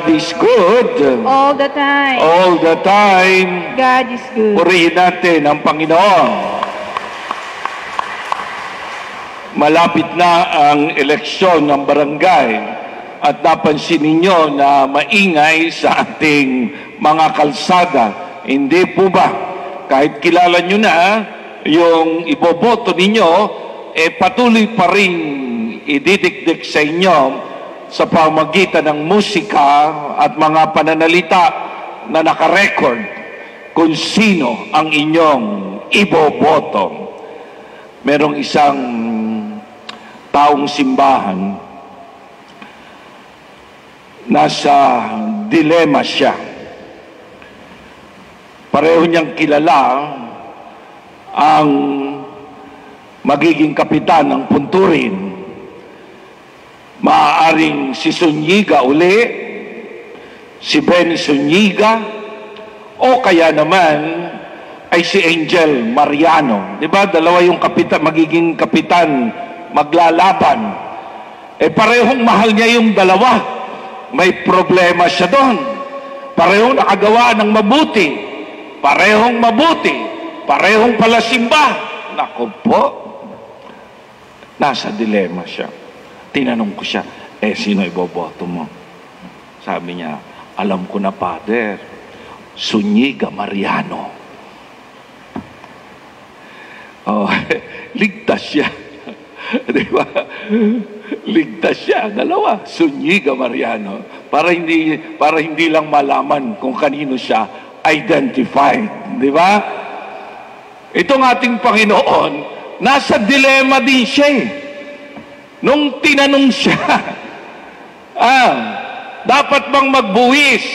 God is good. All the time. All the time. God is good. Purihin natin ang Panginoon. Malapit na ang eleksyon ng barangay at napansin ninyo na maingay sa ating mga kalsada. Hindi po ba? Kahit kilala nyo na yung iboboto ninyo, patuloy pa rin ididikdik sa inyo sa pamagitan ng musika at mga pananalita na nakarecord kung sino ang inyong iboboto. Merong isang taong simbahan, nasa dilema siya. Pareho niyang kilala ang magiging kapitan ng punturin. Maaaring si Zuniga uli, si Benny Zuniga, o kaya naman ay si Angel Mariano. Diba? Dalawa yung kapitan, magiging kapitan, maglalaban. Parehong mahal niya yung dalawa. May problema siya doon. Parehong nakagawa ng mabuti. Parehong mabuti. Parehong palasimba. Naku po, nasa dilema siya. Tinanong ko siya, sino iboboto mo? Sabi niya, alam ko na, Father, Zuniga Mariano. Oh, ligtas siya. Di ba? Ligtas siya, dalawa, Zuniga Mariano. Para hindi lang malaman kung kanino siya identified. Di ba? Itong ating Panginoon, nasa dilema din siya eh. Nung tinanong siya, dapat bang magbuwis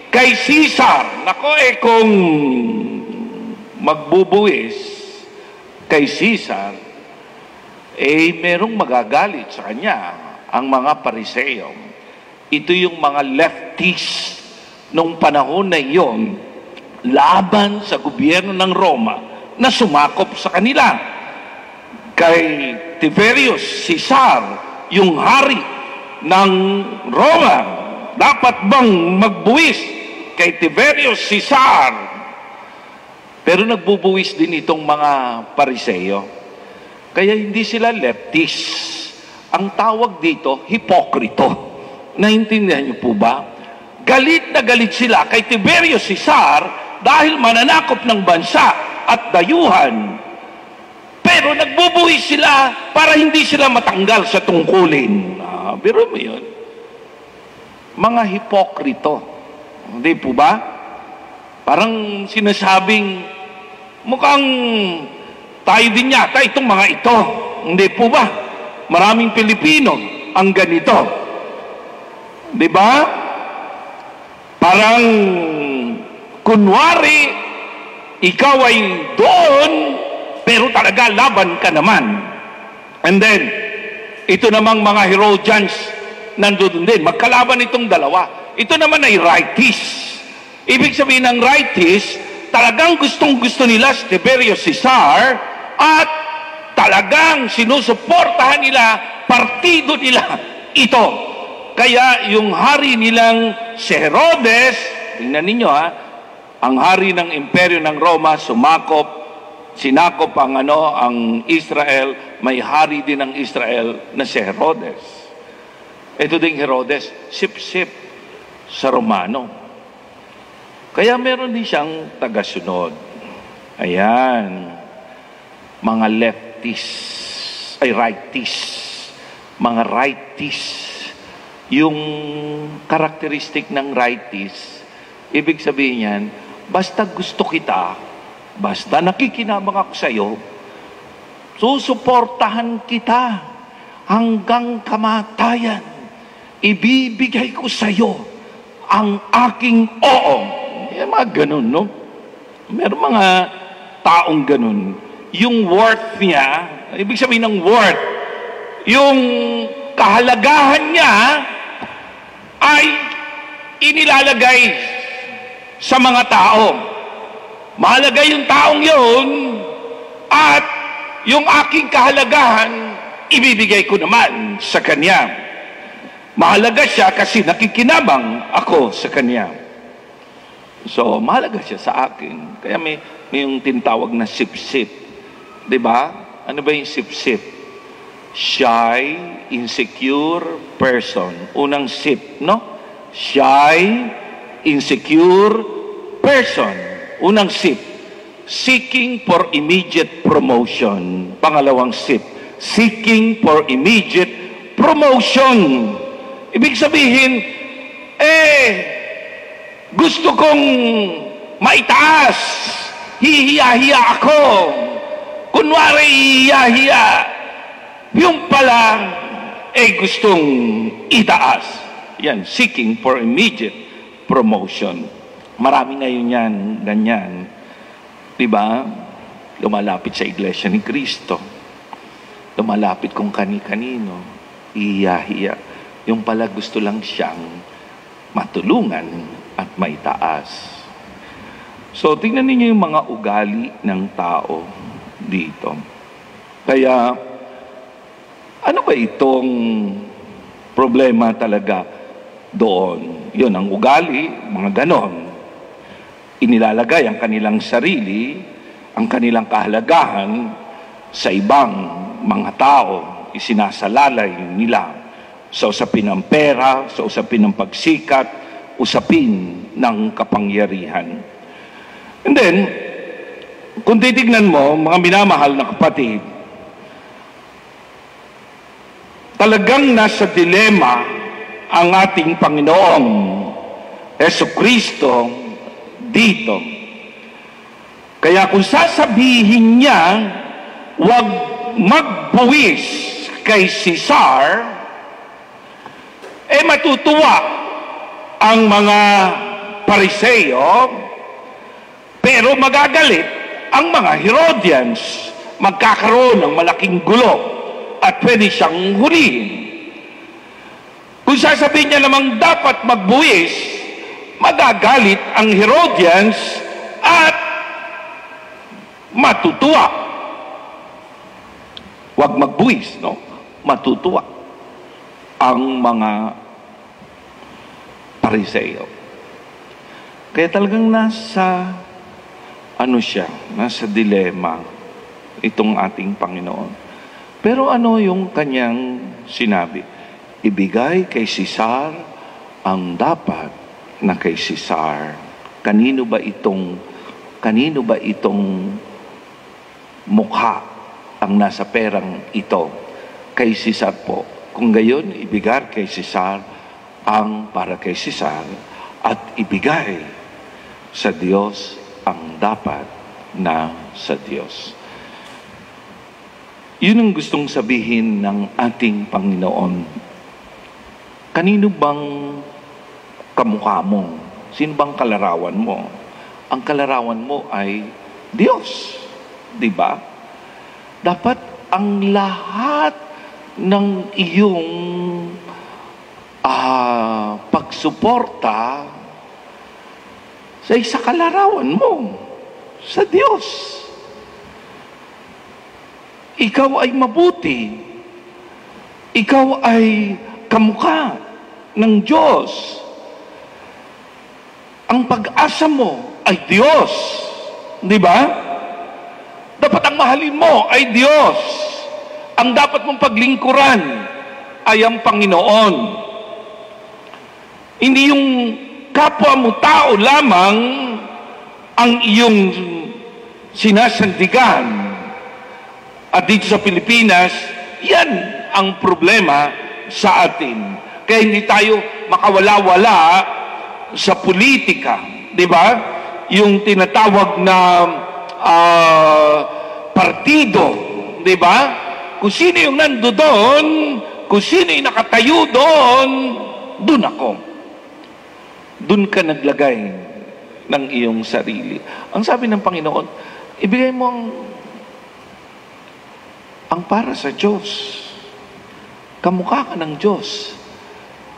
kay Caesar? Nako kung magbubuwis kay Caesar, merong magagalit sa kanya, ang mga Pariseo. Ito yung mga leftists nung panahon na iyon, laban sa gobyerno ng Roma na sumakop sa kanila. Kay Tiberius Caesar, yung hari ng Roma, dapat bang magbuwis kay Tiberius Caesar? Pero nagbubuwis din itong mga Pariseo. Kaya hindi sila leftists. Ang tawag dito, hipokrito. Naintindihan niyo po ba? Galit na galit sila kay Tiberius Caesar dahil mananakop ng bansa at dayuhan. Pero nagbubuwis sila para hindi sila matanggal sa tungkulin. Biro mo yun? Mga hipokrito. Hindi po ba? Parang sinasabing, mukhang tayo din yata itong mga ito. Hindi po ba? Maraming Pilipino ang ganito. Di ba? Parang kunwari, ikaw ay doon, pero talaga laban ka naman. And then, ito namang mga Herodians, nandun din. Magkalaban itong dalawa. Ito naman ay rightists. Ibig sabihin ng rightists, talagang gustong-gusto nila si Tiberius Caesar at talagang sinusuportahan nila, partido nila ito. Kaya yung hari nilang si Herodes, tingnan ninyo ang hari ng imperyo ng Roma, sinakop ang Israel, may hari din ng Israel na si Herodes. Ito ding Herodes, sip-sip sa Romano. Kaya meron din siyang tagasunod. Ayan. Mga leftists, rightists. Mga rightists. Yung karakteristik ng rightists, ibig sabihin yan, basta gusto kita, basta nakikinabang ako sa iyo, susuportahan kita hanggang kamatayan. Ibibigay ko sa iyo ang aking oo. Mga ganun, no? Meron mga taong ganun. Yung worth niya, ibig sabihin ng worth, yung kahalagahan niya ay inilalagay sa mga tao. Mahalaga yung taong yun at yung aking kahalagahan ibibigay ko naman sa kanya. Mahalaga siya kasi nakikinabang ako sa kanya. So, mahalaga siya sa akin. Kaya may yung tinatawag na sip-sip. Diba? Ano ba yung sip-sip? Shy, insecure person. Unang sip, no? Shy, insecure person. Unang sip. Seeking for immediate promotion. Pangalawang sip. Seeking for immediate promotion. Ibig sabihin, gusto kong maitaas. Hihiya-hiya ako. Kunwari, hihiya-hiya. Yung pala, gustong itaas. Yan, seeking for immediate promotion. Marami ngayon yan, ganyan. Diba? Lumalapit sa Iglesia ni Cristo. Lumalapit kung kani-kanino. Hihiya-hiya. Yung pala gusto lang siyang matulungan at maitaas. So, tingnan ninyo yung mga ugali ng tao dito. Kaya, ano ba itong problema talaga doon? Yun, ang ugali, mga ganon. Inilalagay ang kanilang sarili, ang kanilang kahalagahan sa ibang mga tao. Isinasalalay nila sa usapin ng pera, sa usapin ng pagsikat, usapin ng kapangyarihan. And then, kung titignan mo, mga minamahal na kapatid, talagang nasa dilema ang ating Panginoong Jesucristo dito. Kaya kung sasabihin niya, huwag magbuwis kay Caesar, matutuwa ang mga Pariseo, pero magagalit ang mga Herodians. Magkakaroon ng malaking gulo at pwede siyang hulihin. Kung sasabihin niya namang dapat magbuwis, magagalit ang Herodians at matutuwa. Huwag magbuwis, no? Matutuwa ang mga Pariseo. Kaya talagang nasa nasa dilema itong ating Panginoon. Pero ano yung kanyang sinabi? Ibigay kay Caesar ang dapat na kay Caesar. Kanino ba itong mukha ang nasa perang ito? Kay Caesar po. Kung gayon, ibigay kay Caesar ang para kay Caesar at ibigay sa Diyos ang dapat na sa Diyos. Yun ang gustong sabihin ng ating Panginoon. Kanino bang kamukha mo? Sino bang kalarawan mo? Ang kalarawan mo ay Diyos. Diba? Dapat ang lahat ng iyong pagsuporta sa kalarawan mo, sa Diyos. Ikaw ay mabuti. Ikaw ay kamukha ng Diyos. Ang pag-asa mo ay Diyos. Di ba? Dapat ang mahalin mo ay Diyos. Ang dapat mong paglingkuran ay ang Panginoon. Hindi yung kapwa mo tao lamang ang iyong sinasandigan. At dito sa Pilipinas, yan ang problema sa atin. Kaya hindi tayo makawala-wala sa politika. Di ba? Yung tinatawag na partido. Di ba? Kung sino yung nando doon, kung sino yung nakatayo doon, doon ako. Doon ka naglagay ng iyong sarili. Ang sabi ng Panginoon, ibigay mo ang para sa Diyos. Kamukha ka ng Diyos.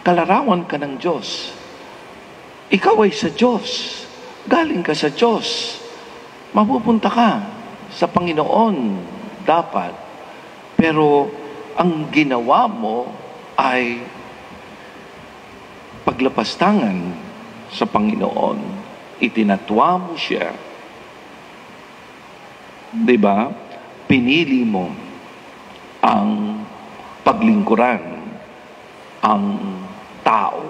Kalarawan ka ng Diyos. Ikaw ay sa Diyos. Galing ka sa Diyos. Mapupunta ka sa Panginoon dapat. Pero ang ginawa mo ay paglapastangan sa Panginoon, itinatwa mo siya, di ba? Pinili mo ang paglingkuran, ang tao.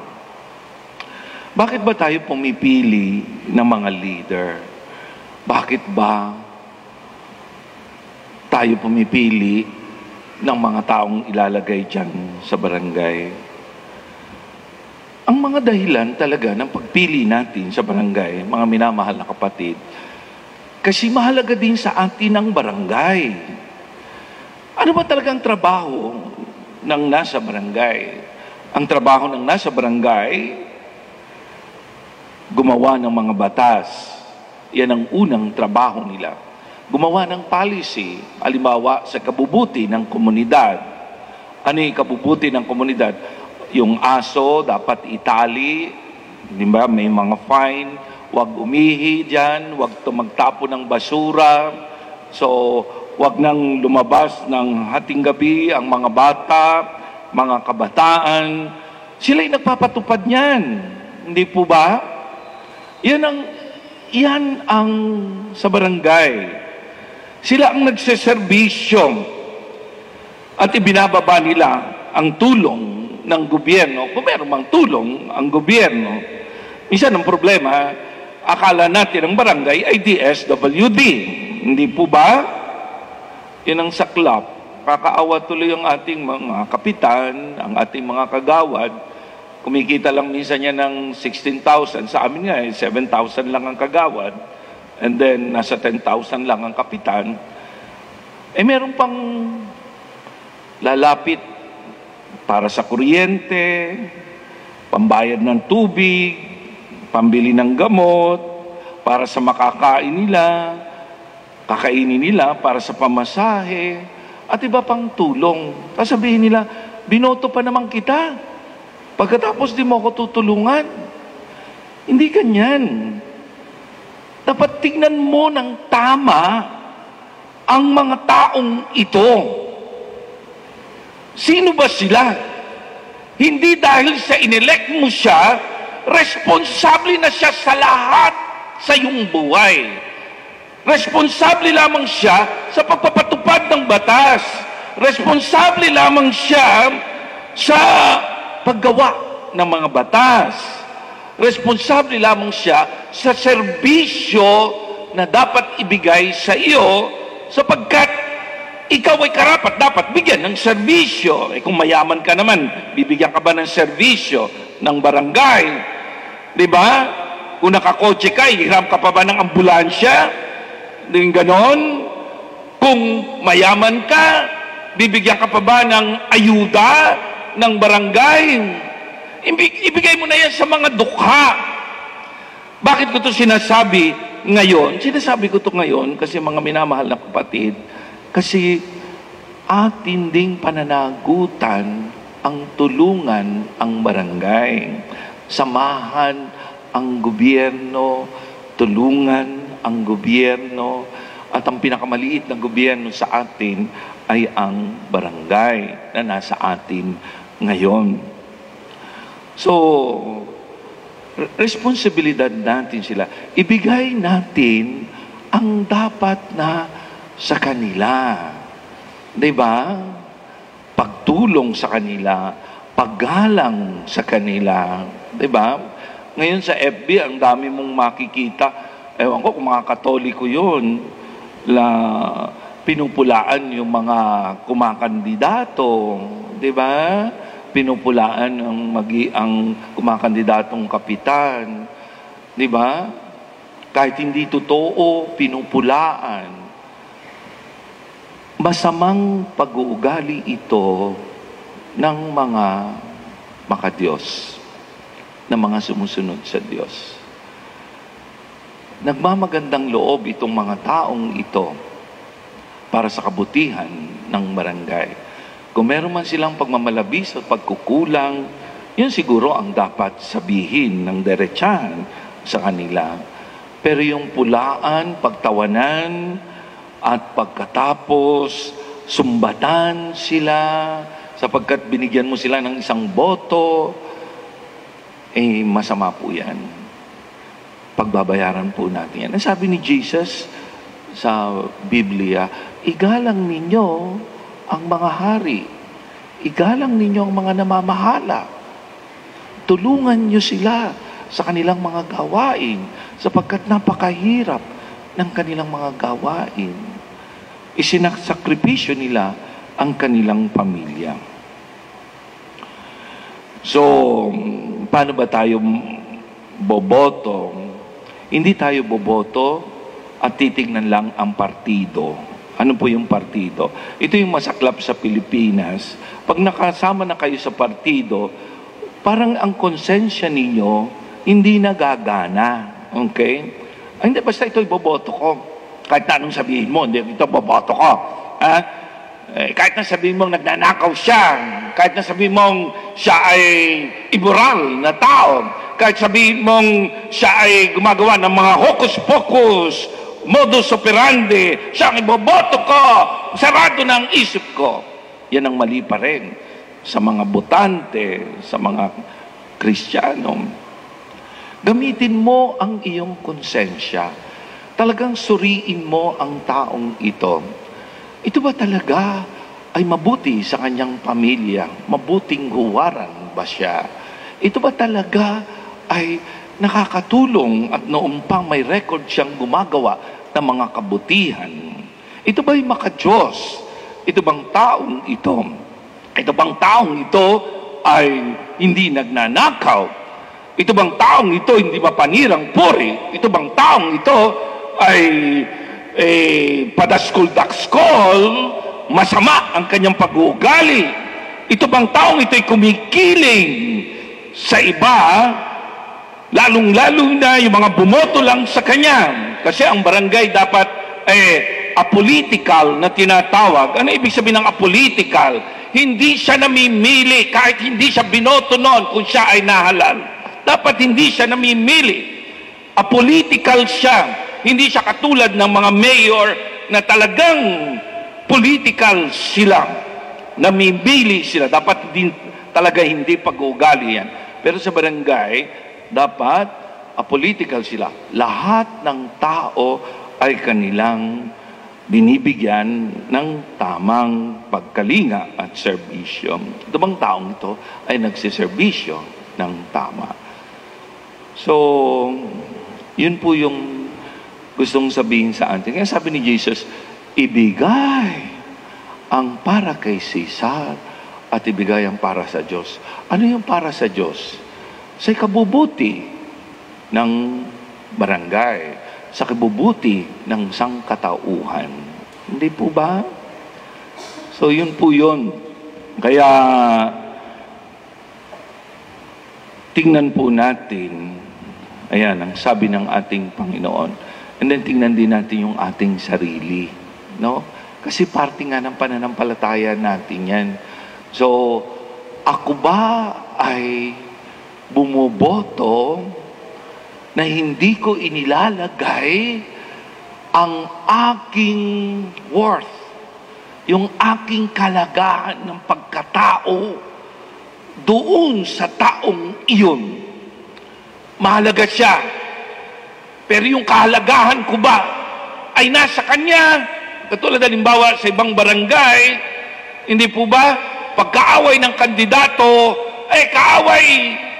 Bakit ba tayo pumipili ng mga leader? Bakit ba tayo pumipili ng mga taong ilalagay dyan sa barangay? Ang mga dahilan talaga ng pagpili natin sa barangay, mga minamahal na kapatid, kasi mahalaga din sa atin ang barangay. Ano ba talagang trabaho ng nasa barangay? Ang trabaho ng nasa barangay, gumawa ng mga batas. Yan ang unang trabaho nila. Gumawa ng policy, halimbawa sa kabubuti ng komunidad. Ano yung kabubuti ng komunidad? Yung aso, dapat itali, di ba? May mga fine, huwag umihi dyan, huwag magtapo ng basura. So, huwag nang lumabas ng hating gabi ang mga bata, mga kabataan. Sila'y nagpapatupad niyan. Hindi po ba? Yan ang sa barangay. Sila ang nagseserbisyo at ibinababa nila ang tulong ng gobyerno. Kung meron mang tulong ang gobyerno, minsan ang problema, akala natin ang barangay ay DSWD. Hindi po ba? Yan ang saklap. Kakaawa tuloy ang ating mga kapitan, ang ating mga kagawad. Kumikita lang minsan yan ng 16,000. Sa amin nga, 7,000 lang ang kagawad. And then, nasa 10,000 lang ang kapitan. Meron pang lalapit para sa kuryente, pambayad ng tubig, pambili ng gamot, para sa makakain nila, kakainin nila, para sa pamasahe, at iba pang tulong. Sasabihin nila, binoto pa naman kita. Pagkatapos di mo ako tutulungan. Hindi ganyan. Dapat tignan mo ng tama ang mga taong ito. Sino ba sila? Hindi dahil sa inelect mo siya, responsable na siya sa lahat sa iyong buhay. Responsable lamang siya sa pagpapatupad ng batas. Responsable lamang siya sa paggawa ng mga batas. Responsable lamang siya sa serbisyo na dapat ibigay sa iyo sapagkat ikaw ay karapat dapat bigyan ng serbisyo. Kung mayaman ka naman, bibigyan ka ba ng serbisyo ng barangay? Diba? Kung nakakotse ka, hiram ka pa ba ng ambulansya? Din ganon. Kung mayaman ka, bibigyan ka pa ba ng ayuda ng barangay? Ibigay mo na yan sa mga dukha. Bakit ko ito sinasabi ngayon? Sinasabi ko ito ngayon kasi mga minamahal na kapatid, kasi atin ding pananagutan ang tulungan ang barangay. Samahan ang gobyerno, tulungan ang gobyerno, at ang pinakamaliit na gobyerno sa atin ay ang barangay na nasa atin ngayon. So, responsibilidad natin sila. Ibigay natin ang dapat na sa kanila. Diba? Pagtulong sa kanila, paggalang sa kanila. Diba? Ngayon sa FB, ang dami mong makikita. Ewan ko kung mga Katoliko yun, pinupulaan yung mga kumakandidato. Diba? Pinupulaan ang kumakandidatong kapitan. Di ba? Kahit hindi totoo, pinupulaan. Masamang pag-uugali ito ng mga makadiyos, ng mga sumusunod sa Diyos. Nagmamagandang loob itong mga taong ito para sa kabutihan ng barangay. Kung meron man silang pagmamalabis at pagkukulang, yun siguro ang dapat sabihin ng diretsahan sa kanila. Pero yung pulaan, pagtawanan, at pagkatapos, sumbatan sila, sapagkat binigyan mo sila ng isang boto, masama po yan. Pagbabayaran po natin yan. Ang sabi ni Jesus sa Biblia, igalang ninyo ang mga hari. Igalang ninyo ang mga namamahala. Tulungan nyo sila sa kanilang mga gawain sapagkat napakahirap ng kanilang mga gawain. Isinasakripisyo nila ang kanilang pamilya. So, paano ba tayo boboto? Hindi tayo boboto at titignan lang ang partido. Ano po yung partido? Ito yung masaklap sa Pilipinas. Pag nakasama na kayo sa partido, parang ang konsensya ninyo hindi nagagana. Okay? Ay, hindi, basta ito'y boboto ko. Kahit na anong sabihin mo, hindi, ito boboto ko. Kahit na sabihin mong nagnanakaw siya, kahit na sabihin mong siya ay immoral na tao, kahit sabihin mong siya ay gumagawa ng mga hocus-pocus, modus operandi, siya ang iboboto ko, sarado na ang isip ko. Yan ang mali pa rin sa mga botante, sa mga Kristiyano. Gamitin mo ang iyong konsensya. Talagang suriin mo ang taong ito. Ito ba talaga ay mabuti sa kanyang pamilya? Mabuting huwaran ba siya? Ito ba talaga ay nakakatulong at noong pang may record siyang gumagawa ng mga kabutihan? Ito ba'y maka-Diyos? Ito bang taong ito? Ito bang taong ito ay hindi nagnanakaw? Ito bang taong ito hindi mapanirang puri? Ito bang taong ito ay padaskol-dakskol, masama ang kanyang pag-uugali? Ito bang taong ito ay kumikiling sa iba, lalong-lalo na yung mga bumoto lang sa kanya? Kasi ang barangay dapat apolitical na tinatawag. Ano ibig sabihin ng apolitical? Hindi siya namimili kahit hindi siya binoto noon kung siya ay nahalal. Dapat hindi siya namimili. Apolitical siya. Hindi siya katulad ng mga mayor na talagang political sila. Namimili sila. Dapat talaga hindi pag-uugali yan. Pero sa barangay, dapat apolitical sila. Lahat ng tao ay kanilang binibigyan ng tamang pagkalinga at serbisyo. Ito bang taong ito ay nagsiservisyo ng tama? So, yun po yung gustong sabihin sa atin. Kaya sabi ni Jesus, ibigay ang para kay Cesar at ibigay ang para sa Diyos. Ano yung para sa Diyos? Sa ikabubuti ng barangay, sa kabubuti ng sangkatauhan. Hindi po ba? So, yun po yun. Kaya, tingnan po natin, ayan, ang sabi ng ating Panginoon. And then, tingnan din natin yung ating sarili. No? Kasi parte nga ng pananampalataya natin yan. So, ako ba ay bumoboto na hindi ko inilalagay ang aking worth, yung aking kalagahan ng pagkatao doon sa taong iyon? Mahalaga siya. Pero yung kahalagahan ko ba ay nasa kanya? Katulad halimbawa sa ibang barangay, hindi po ba? Pagkaaway ng kandidato, kaaway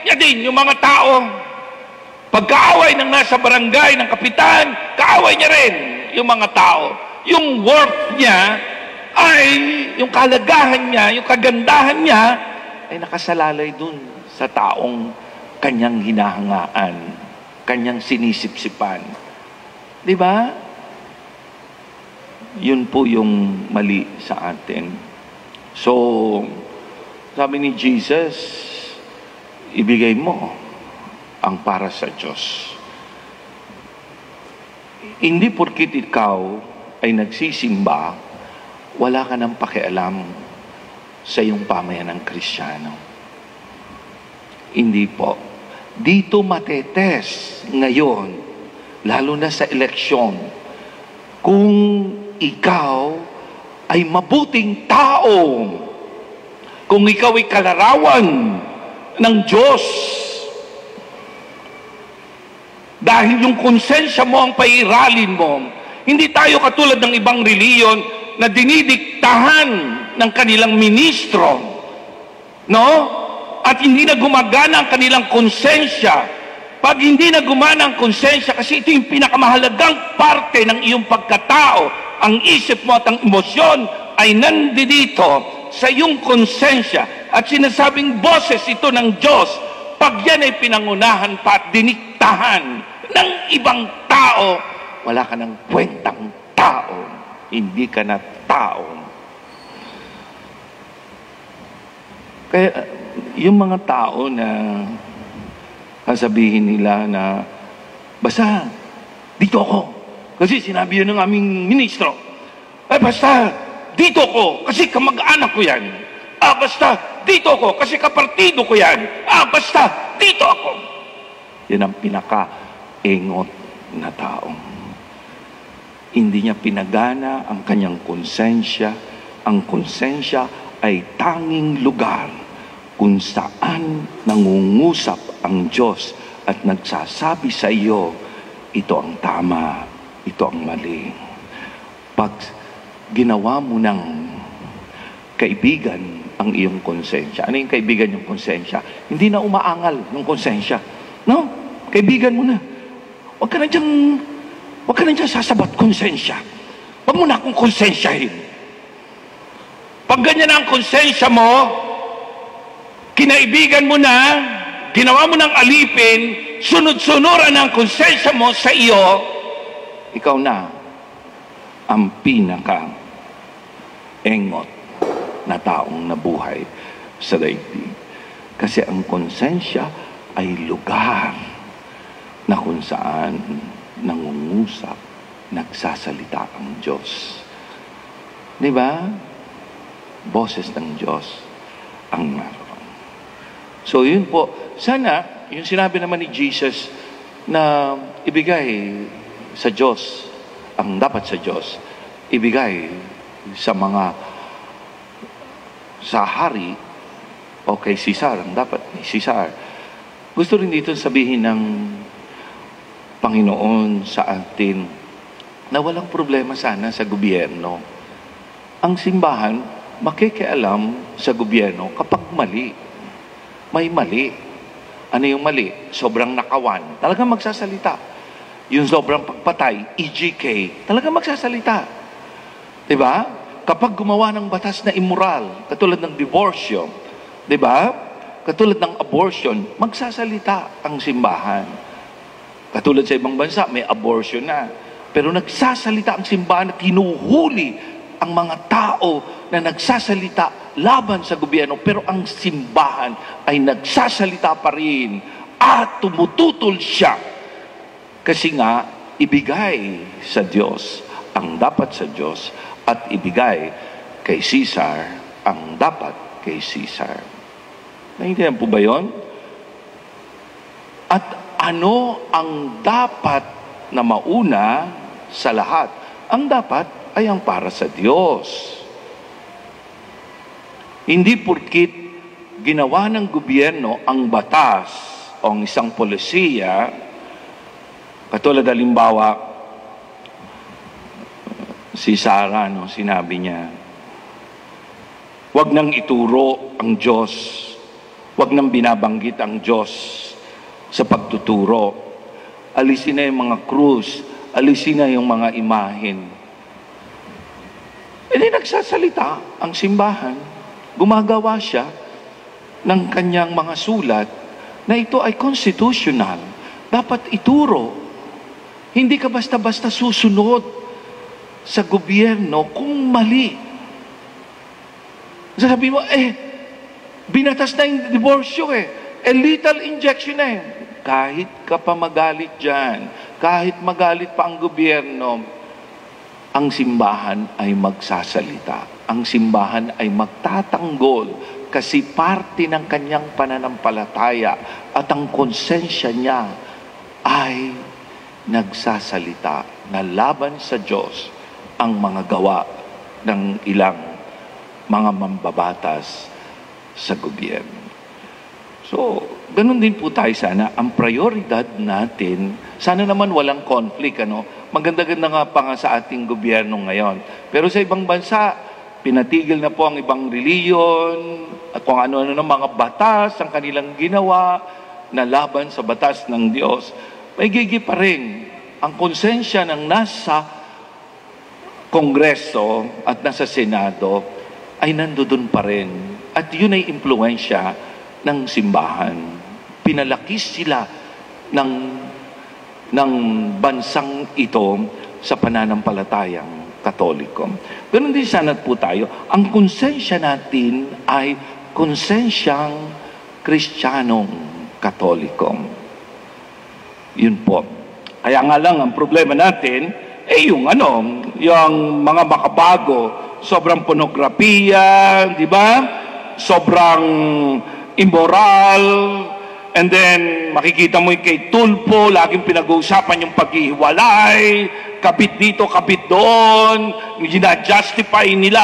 niya din yung mga tao. Pagkaaway ng nasa barangay, ng kapitan, kaaway niya rin yung mga tao. Yung worth niya ay, yung kalagahan niya, yung kagandahan niya, ay nakasalalay dun sa taong kanyang hinahangaan, kanyang sinisipsipan. Di ba? Yun po yung mali sa atin. So, sabi ni Jesus, ibigay mo ang para sa Diyos. Hindi porkit ikaw ay nagsisimba, wala ka ng pakialam sa iyong pamayan ng Kristiyano. Hindi po. Dito matetes ngayon, lalo na sa eleksyon, kung ikaw ay mabuting tao, kung ikaw ay kalarawan ng Diyos, Dahil yung konsensya mo ang pairalin mo. Hindi tayo katulad ng ibang reliyon na dinidiktahan ng kanilang ministro. No? At hindi na gumagana ang kanilang konsensya. Pag hindi na gumana ang konsensya, kasi ito yung pinakamahalagang parte ng iyong pagkatao, ang isip mo at ang emosyon ay nandito sa iyong konsensya. At sinasabing boses ito ng Diyos, pag yan ay pinangunahan pa at diniktahan ng ibang tao, wala ka ng kwentang tao. Hindi ka na tao. Kaya yung mga tao na sasabihin nila na basta dito ako kasi sinabi yun ng aming ministro, basta dito ako kasi kamag-anak ko yan, basta dito ako kasi kapartido ko yan, basta dito ako. Yan ang pinaka-engot na tao. Hindi niya pinagana ang kanyang konsensya. Ang konsensya ay tanging lugar kung saan nangungusap ang Diyos at nagsasabi sa iyo, ito ang tama, ito ang mali. Pag ginawa mo ng kaibigan ang iyong konsensya, ano yung kaibigan yung konsensya? Hindi na umaangal yung konsensya. No? Kaibigan mo na. Huwag ka na dyan sasabat konsensya. Huwag mo na akong konsensyahin. Pag ganyan ang konsensya mo, kinaibigan mo na, ginawa mo ng alipin, sunod-sunuran ang konsensya mo sa iyo, ikaw na ang pinaka-engot na taong nabuhay sa daigdig. Kasi ang konsensya ay lugar na kung saan nangungusap, nagsasalita ang Diyos. Di ba? Boses ng Diyos ang naroon. So yun po, sana yung sinabi naman ni Jesus na ibigay sa Diyos, ang dapat sa Diyos, ibigay sa mga sa hari o kay Caesar, ang dapat ni Caesar. Gusto rin dito sabihin ng Panginoon sa atin na walang problema sana sa gobyerno. Ang simbahan, makikialam sa gobyerno kapag mali. May mali. Ano yung mali? Sobrang nakawan. Talagang magsasalita. Yung sobrang pagpatay, EGK, talagang magsasalita. Diba? Kapag gumawa ng batas na immoral, katulad ng divorcio, diba? Katulad ng abortion, magsasalita ang simbahan. Katulad sa ibang bansa, may abortion na. Pero nagsasalita ang simbahan at hinuhuli ang mga tao na nagsasalita laban sa gobyerno, pero ang simbahan ay nagsasalita pa rin at tumututol siya. Kasi nga, ibigay sa Diyos ang dapat sa Diyos at ibigay kay Caesar ang dapat kay Caesar. Naintindihan po ba yun? At ano ang dapat na mauna sa lahat? Ang dapat ay ang para sa Diyos. Hindi porkit ginawa ng gobyerno ang batas o ang isang polisiya, katulad halimbawa, si Sarah, no, sinabi niya, wag nang ituro ang Diyos, wag nang binabanggit ang Diyos sa pagtuturo. Alisin na yung mga krus, alisin na yung mga imahen. Hindi nagsasalita ang simbahan. Gumagawa siya ng kanyang mga sulat na ito ay constitutional. Dapat ituro. Hindi ka basta-basta susunod sa gobyerno kung mali. Sabi mo, binatas na yung divorcio lethal injection na Kahit ka pa magalit dyan, kahit magalit pa ang gobyerno, ang simbahan ay magsasalita. Ang simbahan ay magtatanggol kasi parte ng kanyang pananampalataya at ang konsensya niya ay nagsasalita na laban sa Diyos ang mga gawa ng ilang mga mambabatas sa gobyerno. So, Ganun din po tayo sana. Ang prioridad natin, sana naman walang conflict, ano? Maganda-ganda nga pa nga sa ating gobyerno ngayon. Pero sa ibang bansa, pinatigil na po ang ibang reliyon, at kung ano-ano ng mga batas ang kanilang ginawa na laban sa batas ng Diyos. May gigi pa rin ang konsensya ng nasa Kongreso at nasa Senado ay nandoon pa rin. At yun ay impluensya ng simbahan. Pinalakis sila ng bansang ito sa pananampalatayang Katoliko. Ganun din sana po tayo. Ang konsensya natin ay konsensyang Kristiyanong Katoliko. Yun po. Kaya nga lang ang problema natin yung mga makabago, sobrang pornografiya, di ba? Sobrang immoral, and then makikita mo yung kay Tulfo, laging pinag-uusapan yung paghihiwalay, kabit dito, kabit doon, gina-justify nila.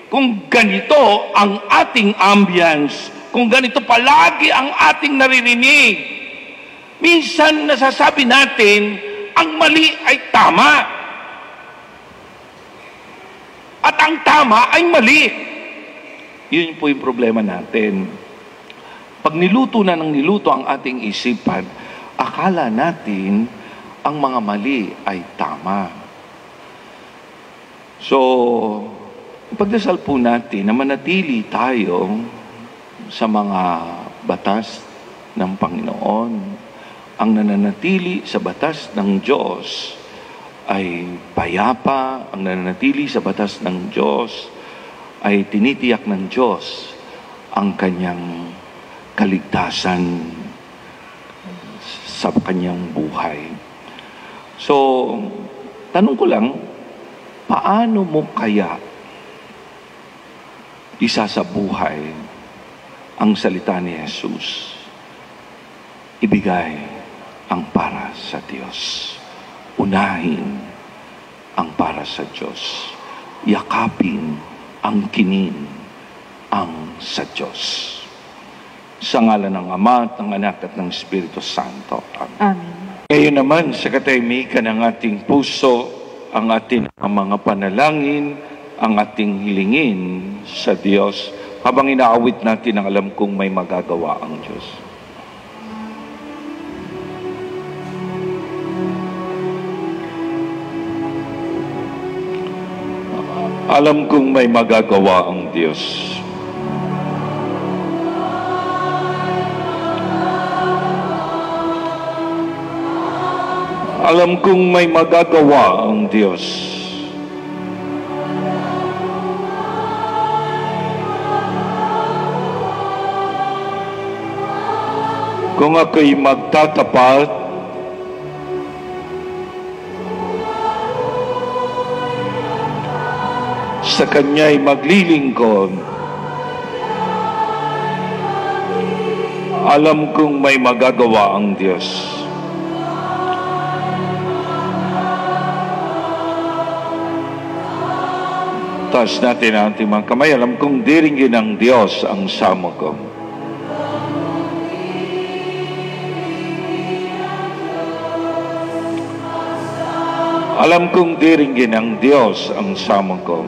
Kung ganito ang ating ambience, kung ganito palagi ang ating naririnig, minsan nasasabi natin, ang mali ay tama. At ang tama ay mali. Yun po yung problema natin. Pag niluto na ng niluto ang ating isipan, akala natin ang mga mali ay tama. So, pagdasal po natin na manatili tayo sa mga batas ng Panginoon. Ang nananatili sa batas ng Diyos ay payapa. Ang nananatili sa batas ng Diyos ay tinitiyak ng Diyos ang kanyang kaligtasan sa kanyang buhay. So, tanong ko lang, paano mo kaya isasabuhay ang salita ni Jesus? Ibigay ang para sa Diyos. Unahin ang para sa Diyos. Yakapin ang kinin ang sa Diyos. Sa ngalan ng Ama, ng Anak at ng Espiritu Santo. Amen. Amen. Ngayon naman, sa katahimikan ng ating puso, ang ating mga panalangin, ang ating hilingin sa Diyos, habang inaawit natin ang alam kong may magagawa ang Diyos. Alam kong may magagawa ang Diyos. Alam kong may magagawa ang Diyos. Kung ako'y magtatapat sa Kanya'y maglilingkod, alam kong may magagawa ang Diyos. Taas natin ang ating mga kamay. Alam kong diringgin ng Diyos ang samo ko. Alam kong diringgin ng Diyos ang samo ko.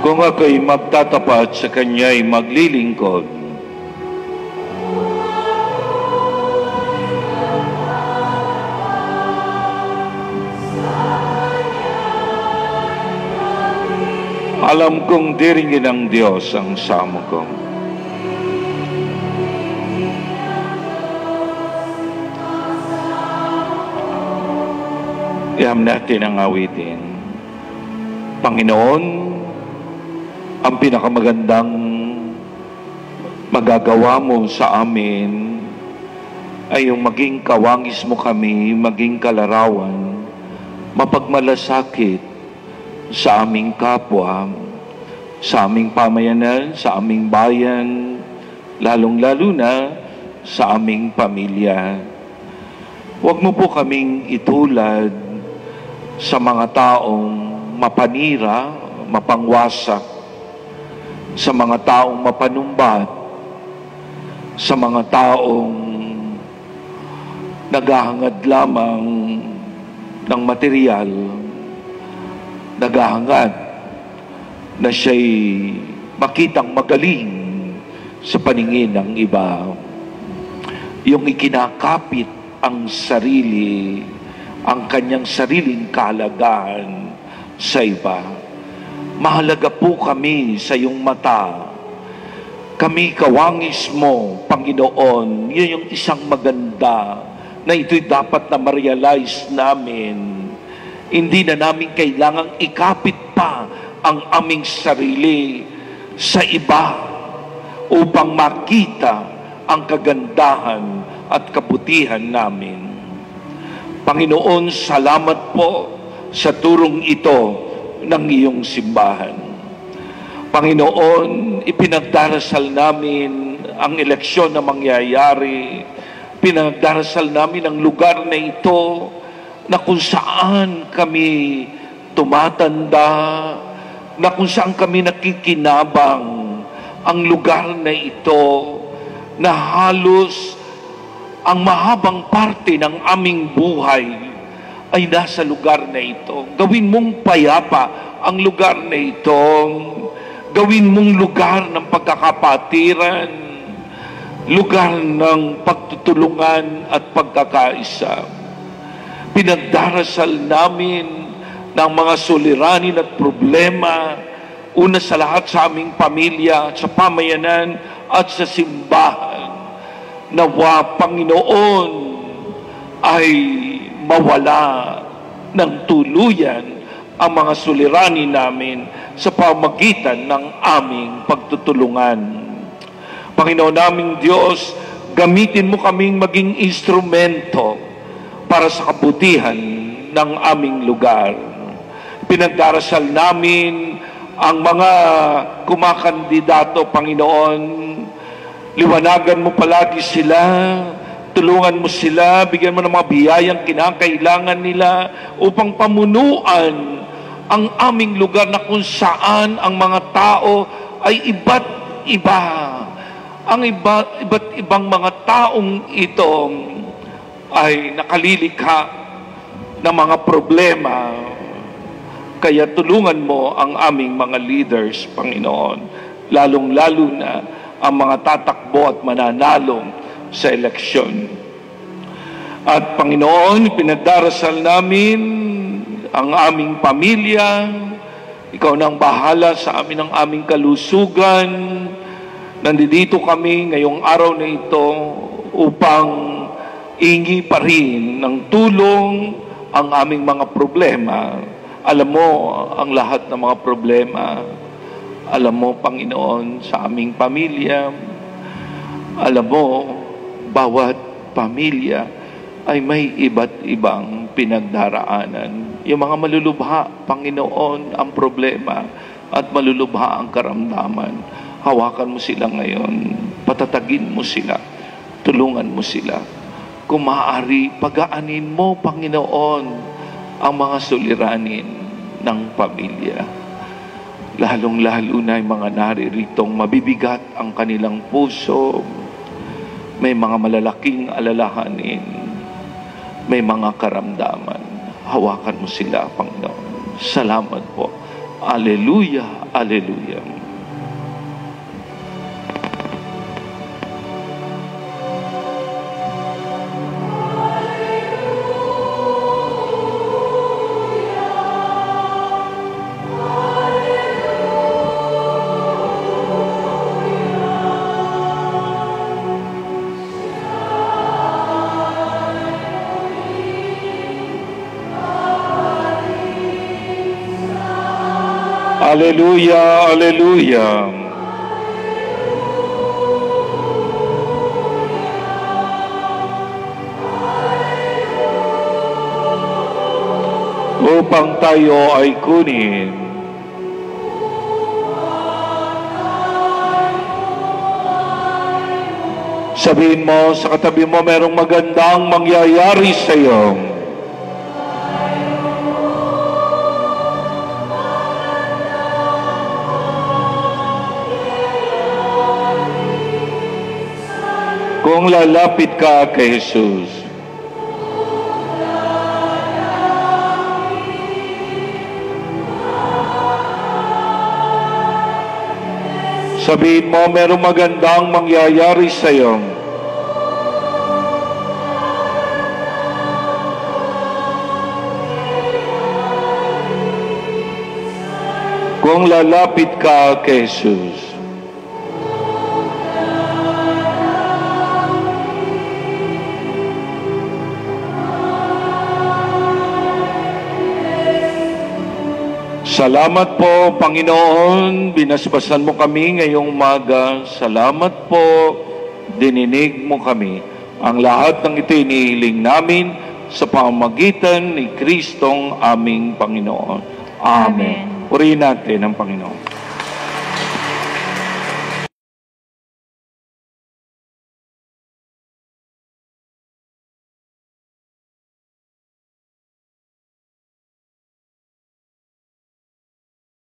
Kung ako'y magtatapat sa Kanya'y maglilingkod, alam kong diringin ng Diyos ang samo ko. Iham natin ang awitin. Panginoon, ang pinakamagandang magagawa mo sa amin ay yung maging kawangis mo kami, maging kalarawan, mapagmalasakit sa aming kapwa, sa aming pamayanan, sa aming bayan, lalong-lalo na sa aming pamilya. Huwag mo po kaming itulad sa mga taong mapanira, mapangwasak, sa mga taong mapanumbat, sa mga taong naghahangad lamang ng material, naghahangad na siya'y makitang magaling sa paningin ng iba. Yung ikinakapit ang sarili, ang kanyang sariling kahalagahan sa iba. Mahalaga po kami sa iyong mata. Kami kawangis mo, Panginoon. Yun yung isang maganda na ito'y dapat na ma-realize namin. Hindi na namin kailangang ikapit pa ang aming sarili sa iba upang makita ang kagandahan at kabutihan namin. Panginoon, salamat po sa turong ito ng iyong simbahan. Panginoon, ipinagdarasal namin ang eleksyon na mangyayari. Pinagdarasal namin ang lugar na ito na kung saan kami tumatanda, na kung saan kami nakikinabang. Ang lugar na ito na halos ang mahabang parte ng aming buhay ay nasa lugar na ito. Gawin mong payapa ang lugar na ito. Gawin mong lugar ng pagkakapatiran, lugar ng pagtutulungan at pagkakaisa. Pinagdarasal namin ng mga suliranin at problema, una sa lahat sa aming pamilya, sa pamayanan at sa simbahan. Nawa, Panginoon, ay mawala ng tuluyan ang mga suliranin namin sa pamagitan ng aming pagtutulungan. Panginoon naming Diyos, gamitin mo kaming maging instrumento para sa kabutihan ng aming lugar. Pinagdarasal namin ang mga kumakandidato, Panginoon. Liwanagan mo palagi sila, tulungan mo sila, bigyan mo ng mga biyayang kinakailangan nila upang pamunuan ang aming lugar na kung saan ang mga tao ay iba't iba. Ang iba't ibang mga taong ito ay nakalilikha ng mga problema. Kaya tulungan mo ang aming mga leaders, Panginoon, lalong-lalo na ang mga tatakbo at mananalo sa eleksyon. At Panginoon, pinagdarasal namin ang aming pamilya. Ikaw na ang bahala sa amin ng aming kalusugan. Nandito kami ngayong araw na ito upang ingi pa rin ng tulong ang aming mga problema. Alam mo ang lahat ng mga problema. Alam mo, Panginoon, sa aming pamilya. Alam mo, bawat pamilya ay may iba't ibang pinagdaraanan. Yung mga malulubha, Panginoon, ang problema at malulubha ang karamdaman. Hawakan mo sila ngayon. Patatagin mo sila. Tulungan mo sila. Kung maaari, pagaanin mo, Panginoon, ang mga suliranin ng pamilya. Lalong-lalo na yung mga nariritong mabibigat ang kanilang puso. May mga malalaking alalahanin. May mga karamdaman. Hawakan mo sila, Panginoon. Salamat po. Alleluia, alleluia. Alleluia, alleluia. Upang tayo ay kunin. Sabihin mo sa katabi mo, merong magandang mangyayari sa iyo. Kung lalapit ka kay Jesus, sabihin mo, merong magandang mangyayari sa iyo. Kung lalapit ka kay Jesus, salamat po, Panginoon, binasbasan mo kami ngayong umaga. Salamat po, dininig mo kami. Ang lahat ng ito inihiling namin sa pamamagitan ni Kristong aming Panginoon. Amen. Purihin natin ang Panginoon.